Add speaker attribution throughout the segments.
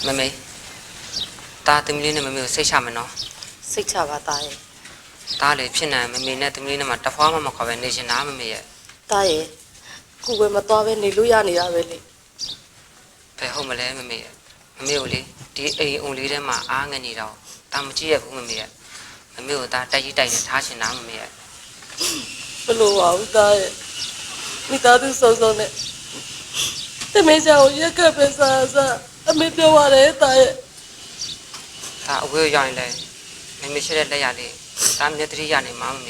Speaker 1: 妹妹，大对面的妹妹有谁下门喏？
Speaker 2: စိတ်ချပါသားရဲ့
Speaker 1: 大嘞偏南妹妹那对面的嘛，大花嘛靠边那些哪妹妹耶？
Speaker 2: သားရဲ့ကိုယ်ပဲမသွားပဲနေလို့ရနေတာပဲလေ
Speaker 1: 背后没来妹妹，妹妹有嘞，第A屋里的嘛阿个你了，他们几也不妹妹，妹妹有大带一带的他是哪妹妹？
Speaker 2: ဘလို့ပါဦးသားရဲ့မိသားစုစုံစုံနဲ့တမင်းချောင်ရက်ကပ်ပဲစားအမေပြောပါတယ်သားရဲ့
Speaker 1: 他我要人来，妹妹现在来呀嘞，咱们这里呀嘞妈妹妹，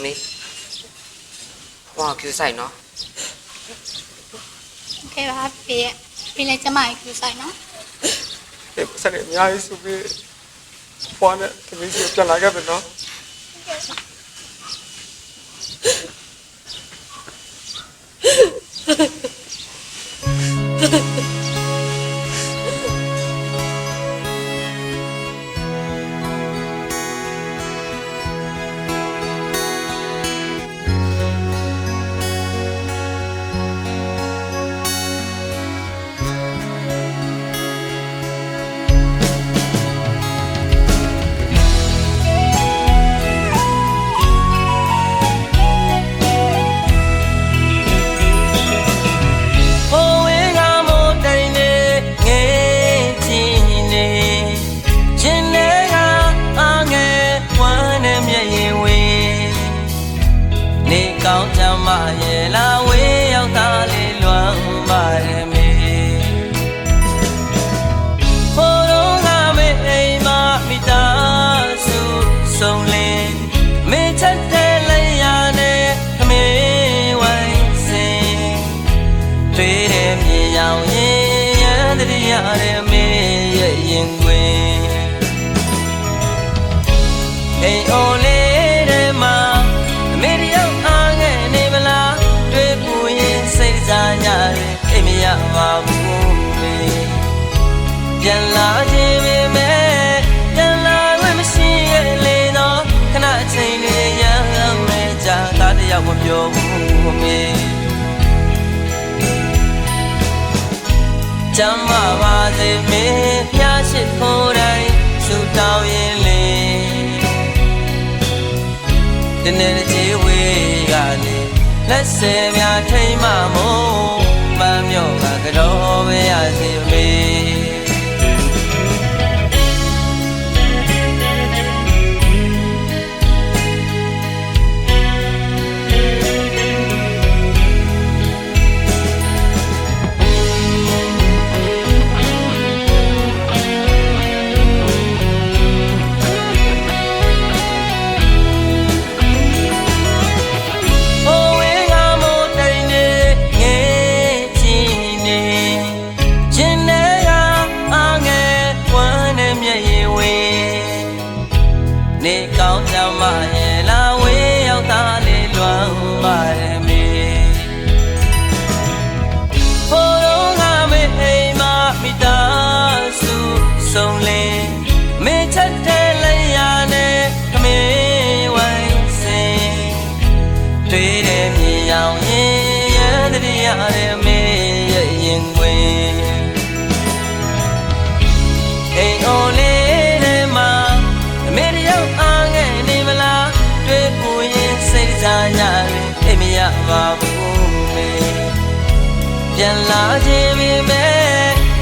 Speaker 1: 妹妹，我叫谁喏？
Speaker 3: ကဲပါဖေဖေလည်းကျမကြီးကူဆိုင်နော်
Speaker 4: ဆက်နေအများကြီးဆိုပြီးဖွာနဲ့သမီးကြီးပြန်လာခဲ့ပြီနော်
Speaker 5: ပြန်လာခြင်းပဲပြန်လာခွင့်မရှိရဲ့လေတော့ခဏချိန်လေးရမ်းမဲ့ကြာသားတယောက်မပြောဘူးမေကျမ်းမာပါစေမင်းဖျားရှိခိုးတိုင်းဆုတောင်းရင်လေဒီနေ့ကြည်ဝေးကနေလက်ဆယ်များထိမ့်မမို့မမြော့ကကြောပဲရစီမေပြန်လာခြင်းပဲ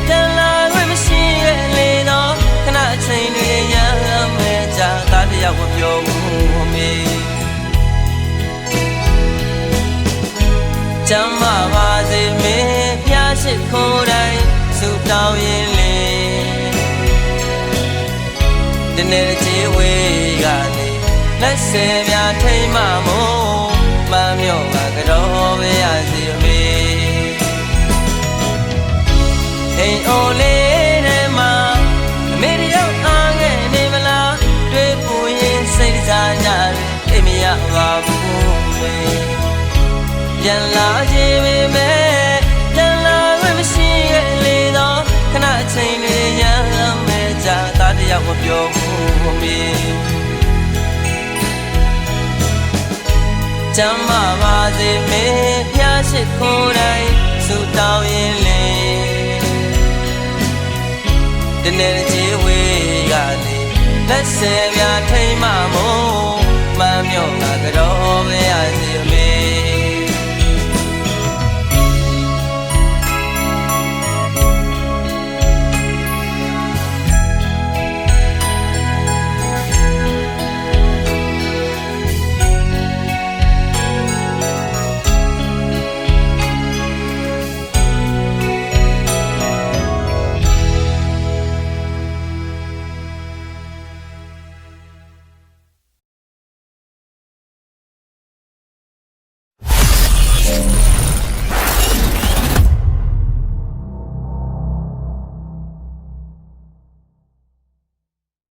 Speaker 5: ပြန်လာခွင့်မရှိရဲ့လေတော့ခဏချိန်လေးရမ်းမဲ့ကြာသားတယောက်မပြောဘူးမေကျမ်းမာပါစေမင်းဖျားရှိခိုးတိုင်းဆုတောင်းရင်လေဒီနေ့ကြည်ဝေးကနေလက်ဆယ်များထိမ့်မမို့မမြော့ကကြောပဲရစီမေအိမ်အိုလေးထဲမှာအမေရောက်အားငယ်နေမလားတွေ့ပူရင်စိတ်စားကြတယ်အိမ်မရပါဘူးမေပြန်လာခြင်းပဲပြန်လာခွင့်မရှိရဲ့လေတော့ခဏချိန်လေးရမ်းမဲ့ကြာသားတယောက်မပြောဘူးမေကျမ်းမာပါစေမင်းဖျားရှိခိုးတိုင်းဆုတောင်းရင်လေ နဲ့ချေဝေးကနေလက်ဆယ်ပြထိမ့်မမို့မမျောငါကတော့